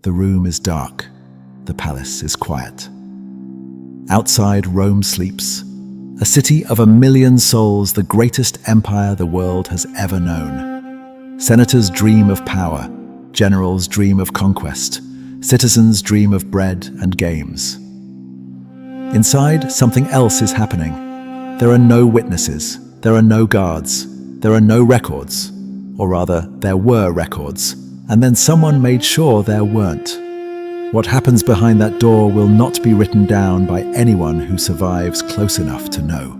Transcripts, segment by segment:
The room is dark. The palace is quiet. Outside, Rome sleeps. A city of 1,000,000 souls, the greatest empire the world has ever known. Senators dream of power. Generals dream of conquest. Citizens dream of bread and games. Inside, something else is happening. There are no witnesses. There are no guards. There are no records. Or rather, there were records. And then someone made sure there weren't. What happens behind that door will not be written down by anyone who survives close enough to know.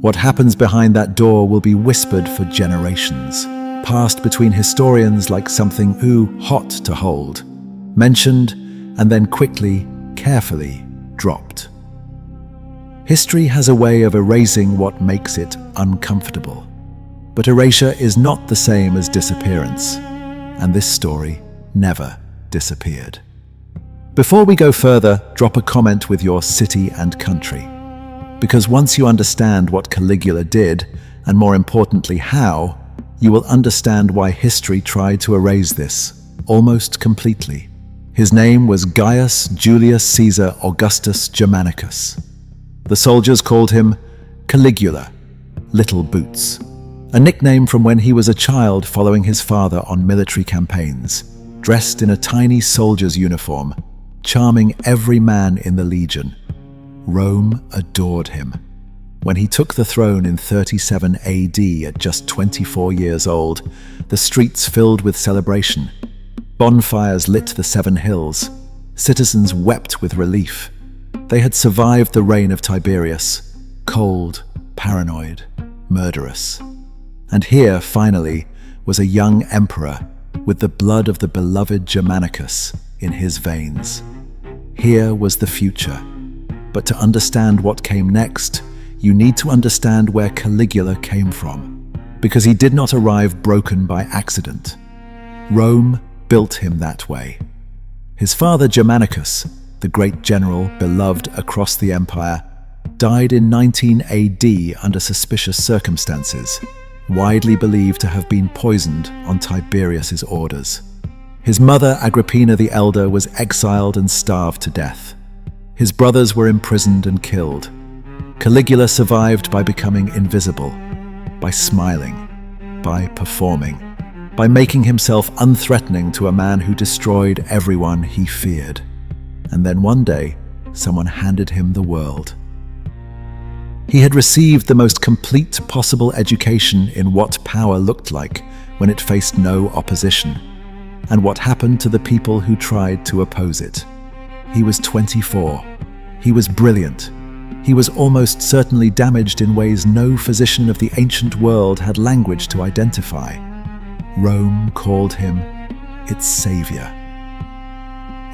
What happens behind that door will be whispered for generations, passed between historians like something hot to hold, mentioned and then quickly, carefully dropped. History has a way of erasing what makes it uncomfortable. But erasure is not the same as disappearance, and this story never disappeared. Before we go further, drop a comment with your city and country. Because once you understand what Caligula did, and more importantly how, you will understand why history tried to erase this, almost completely. His name was Gaius Julius Caesar Augustus Germanicus. The soldiers called him Caligula, Little Boots, a nickname from when he was a child following his father on military campaigns, dressed in a tiny soldier's uniform, charming every man in the legion. Rome adored him. When he took the throne in 37 AD at just 24 years old, the streets filled with celebration. Bonfires lit the 7 hills. Citizens wept with relief. They had survived the reign of Tiberius, cold, paranoid, murderous. And here, finally, was a young emperor with the blood of the beloved Germanicus in his veins. Here was the future. But to understand what came next, you need to understand where Caligula came from, because he did not arrive broken by accident. Rome built him that way. His father Germanicus, the great general beloved across the empire, died in 19 AD under suspicious circumstances, widely believed to have been poisoned on Tiberius's orders. His mother, Agrippina the Elder, was exiled and starved to death. His brothers were imprisoned and killed. Caligula survived by becoming invisible, by smiling, by performing, by making himself unthreatening to a man who destroyed everyone he feared. And then one day, someone handed him the world. He had received the most complete possible education in what power looked like when it faced no opposition, and what happened to the people who tried to oppose it. He was 24. He was brilliant. He was almost certainly damaged in ways no physician of the ancient world had language to identify. Rome called him its savior.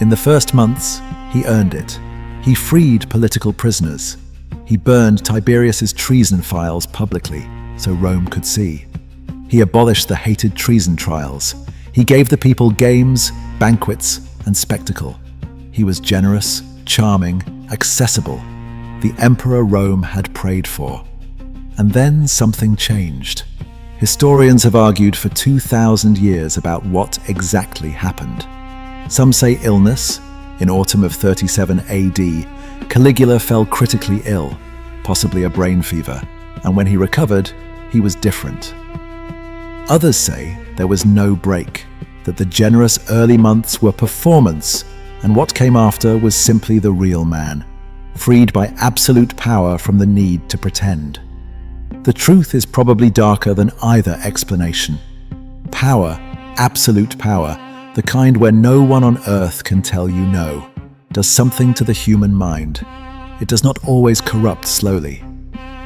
In the first months, he earned it. He freed political prisoners. He burned Tiberius's treason files publicly so Rome could see. He abolished the hated treason trials. He gave the people games, banquets, and spectacle. He was generous, charming, accessible, the emperor Rome had prayed for. And then something changed. Historians have argued for 2,000 years about what exactly happened. Some say illness. In autumn of 37 AD, Caligula fell critically ill, possibly a brain fever, and when he recovered, he was different. Others say there was no break, that the generous early months were performance, and what came after was simply the real man, freed by absolute power from the need to pretend. The truth is probably darker than either explanation. Power, absolute power, the kind where no one on earth can tell you no, does something to the human mind. It does not always corrupt slowly.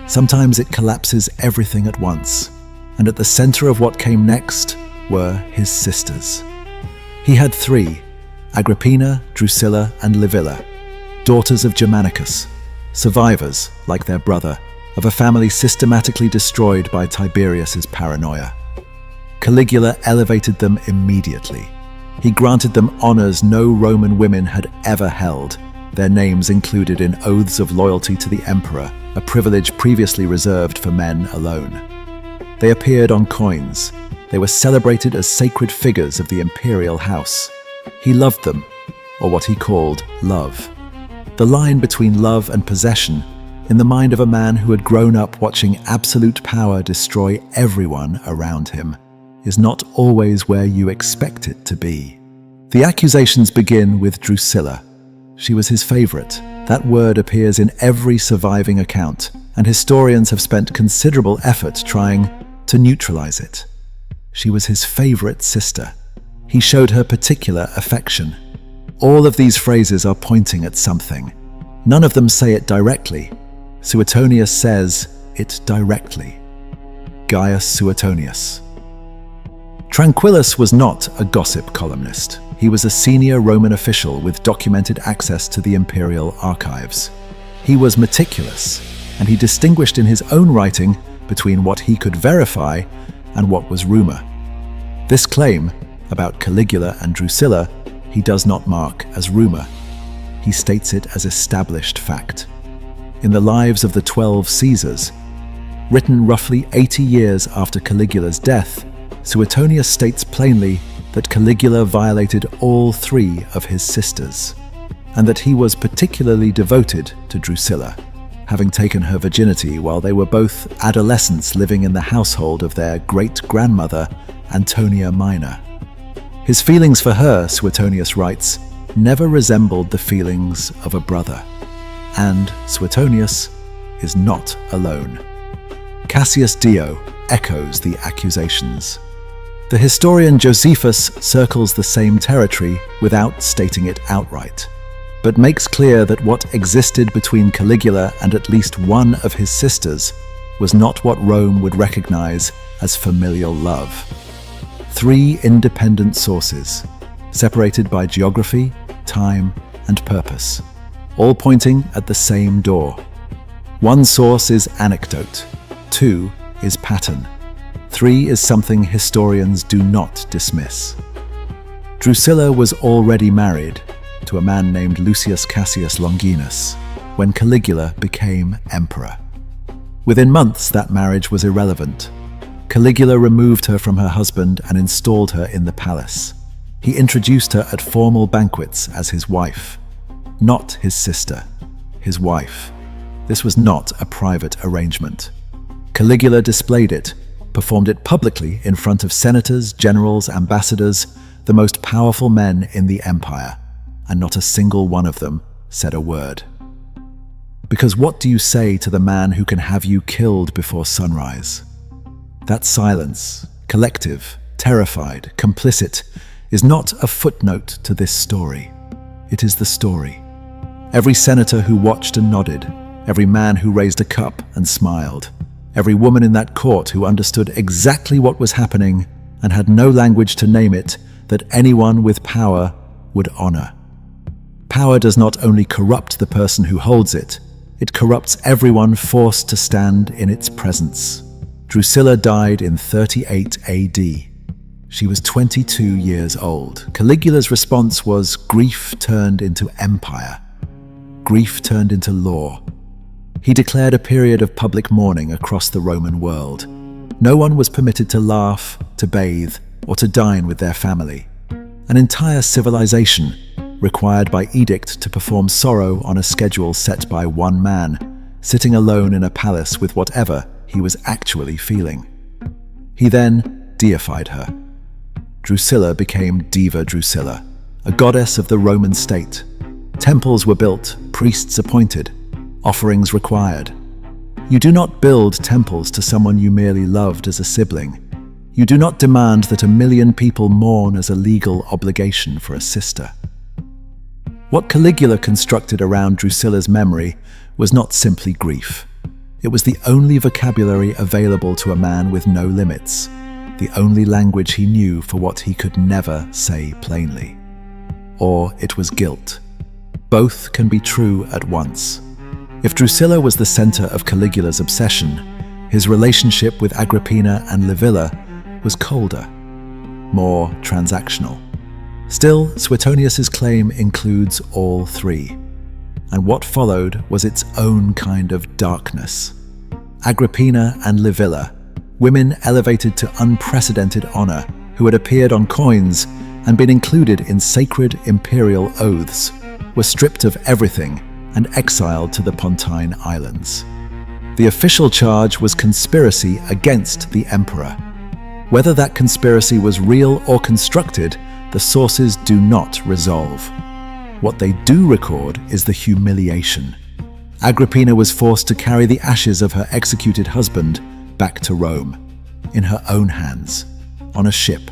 Sometimes it collapses everything at once, and at the center of what came next were his sisters. He had 3, Agrippina, Drusilla, and Livilla, daughters of Germanicus, survivors, like their brother, of a family systematically destroyed by Tiberius's paranoia. Caligula elevated them immediately. He granted them honors no Roman women had ever held, their names included in oaths of loyalty to the emperor, a privilege previously reserved for men alone. They appeared on coins. They were celebrated as sacred figures of the imperial house. He loved them, or what he called love. The line between love and possession, in the mind of a man who had grown up watching absolute power destroy everyone around him, is not always where you expect it to be. The accusations begin with Drusilla. She was his favorite. That word appears in every surviving account, and historians have spent considerable effort trying to neutralize it. She was his favorite sister. He showed her particular affection. All of these phrases are pointing at something. None of them say it directly. Suetonius says it directly. Gaius Suetonius. Tranquillus was not a gossip columnist. He was a senior Roman official with documented access to the imperial archives. He was meticulous, and he distinguished in his own writing between what he could verify and what was rumor. This claim about Caligula and Drusilla he does not mark as rumor. He states it as established fact. In the Lives of the 12 Caesars, written roughly 80 years after Caligula's death, Suetonius states plainly that Caligula violated all three of his sisters, and that he was particularly devoted to Drusilla, having taken her virginity while they were both adolescents living in the household of their great-grandmother, Antonia Minor. His feelings for her, Suetonius writes, never resembled the feelings of a brother. And Suetonius is not alone. Cassius Dio echoes the accusations. The historian Josephus circles the same territory without stating it outright, but makes clear that what existed between Caligula and at least one of his sisters was not what Rome would recognize as familial love. Three independent sources, separated by geography, time, and purpose, all pointing at the same door. One source is anecdote, two is pattern, three is something historians do not dismiss. Drusilla was already married to a man named Lucius Cassius Longinus when Caligula became emperor. Within months, that marriage was irrelevant. Caligula removed her from her husband and installed her in the palace. He introduced her at formal banquets as his wife. Not his sister, his wife. This was not a private arrangement. Caligula displayed it, performed it publicly in front of senators, generals, ambassadors, the most powerful men in the empire, and not a single one of them said a word. Because what do you say to the man who can have you killed before sunrise? That silence, collective, terrified, complicit, is not a footnote to this story. It is the story. Every senator who watched and nodded, every man who raised a cup and smiled, every woman in that court who understood exactly what was happening and had no language to name it that anyone with power would honor. Power does not only corrupt the person who holds it, it corrupts everyone forced to stand in its presence. Drusilla died in 38 AD. She was 22 years old. Caligula's response was grief turned into empire. Grief turned into law. He declared a period of public mourning across the Roman world. No one was permitted to laugh, to bathe, or to dine with their family. An entire civilization required by edict to perform sorrow on a schedule set by one man, sitting alone in a palace with whatever he was actually feeling. He then deified her. Drusilla became Diva Drusilla, a goddess of the Roman state. Temples were built, priests appointed, offerings required. You do not build temples to someone you merely loved as a sibling. You do not demand that 1 million people mourn as a legal obligation for a sister. What Caligula constructed around Drusilla's memory was not simply grief. It was the only vocabulary available to a man with no limits, the only language he knew for what he could never say plainly. Or it was guilt. Both can be true at once. If Drusilla was the center of Caligula's obsession, his relationship with Agrippina and Livilla was colder, more transactional. Still, Suetonius's claim includes all three. And what followed was its own kind of darkness. Agrippina and Livilla, women elevated to unprecedented honor, who had appeared on coins, and been included in sacred imperial oaths, were stripped of everything and exiled to the Pontine Islands. The official charge was conspiracy against the emperor. Whether that conspiracy was real or constructed, the sources do not resolve. What they do record is the humiliation. Agrippina was forced to carry the ashes of her executed husband back to Rome, in her own hands, on a ship.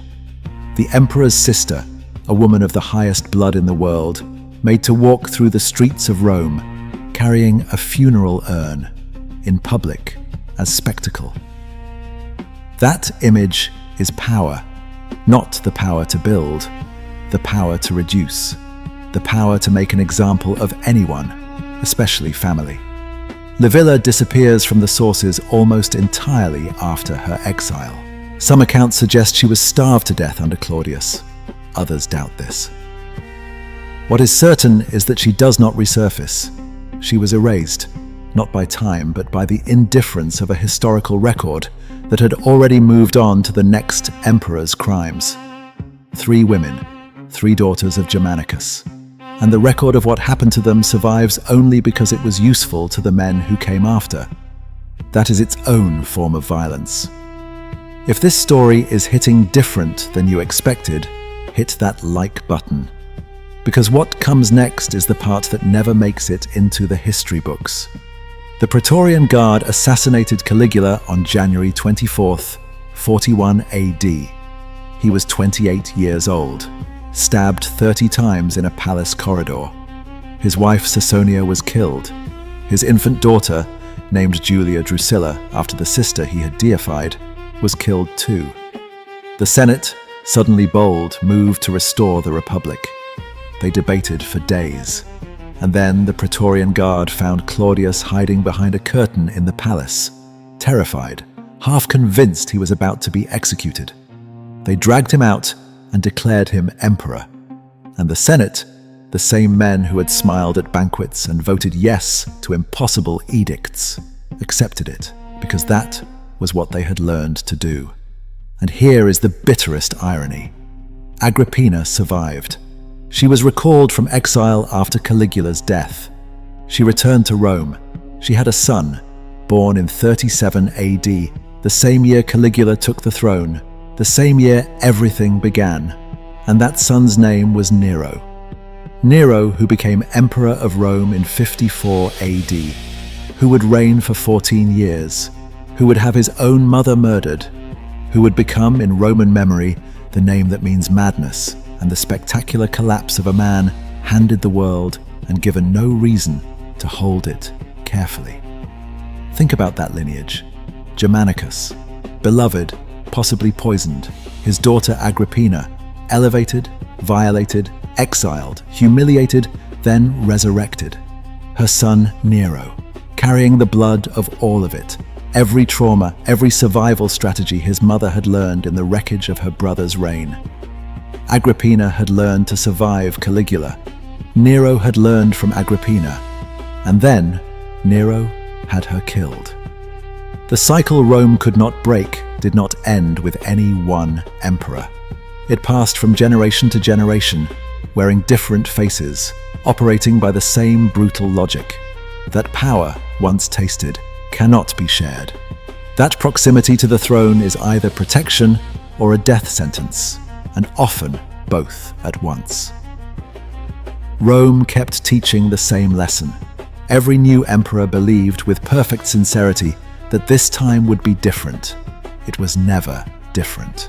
The emperor's sister, a woman of the highest blood in the world, made to walk through the streets of Rome, carrying a funeral urn, in public, as spectacle. That image is power, not the power to build, the power to reduce, the power to make an example of anyone, especially family. Livilla disappears from the sources almost entirely after her exile. Some accounts suggest she was starved to death under Claudius. Others doubt this. What is certain is that she does not resurface. She was erased, not by time, but by the indifference of a historical record that had already moved on to the next emperor's crimes. 3 women, 3 daughters of Germanicus. And the record of what happened to them survives only because it was useful to the men who came after. That is its own form of violence. If this story is hitting different than you expected, hit that like button. Because what comes next is the part that never makes it into the history books. The Praetorian Guard assassinated Caligula on January 24th, 41 AD. He was 28 years old, stabbed 30 times in a palace corridor. His wife Caesonia was killed. His infant daughter, named Julia Drusilla after the sister he had deified, was killed too. The Senate, suddenly bold, moved to restore the Republic. They debated for days. And then the Praetorian Guard found Claudius hiding behind a curtain in the palace, terrified, half convinced he was about to be executed. They dragged him out and declared him emperor. And the Senate, the same men who had smiled at banquets and voted yes to impossible edicts, accepted it because that was what they had learned to do. And here is the bitterest irony. Agrippina survived. She was recalled from exile after Caligula's death. She returned to Rome. She had a son, born in 37 AD, the same year Caligula took the throne, the same year everything began. And that son's name was Nero. Nero, who became emperor of Rome in 54 AD, who would reign for 14 years, who would have his own mother murdered, who would become, in Roman memory, the name that means madness, and the spectacular collapse of a man handed the world and given no reason to hold it carefully. Think about that lineage. Germanicus, beloved, possibly poisoned. His daughter Agrippina, elevated, violated, exiled, humiliated, then resurrected. Her son Nero, carrying the blood of all of it. Every trauma, every survival strategy his mother had learned in the wreckage of her brother's reign. Agrippina had learned to survive Caligula. Nero had learned from Agrippina. And then, Nero had her killed. The cycle Rome could not break did not end with any one emperor. It passed from generation to generation, wearing different faces, operating by the same brutal logic. That power, once tasted, cannot be shared. That proximity to the throne is either protection or a death sentence, and often both at once. Rome kept teaching the same lesson. Every new emperor believed with perfect sincerity that this time would be different. It was never different.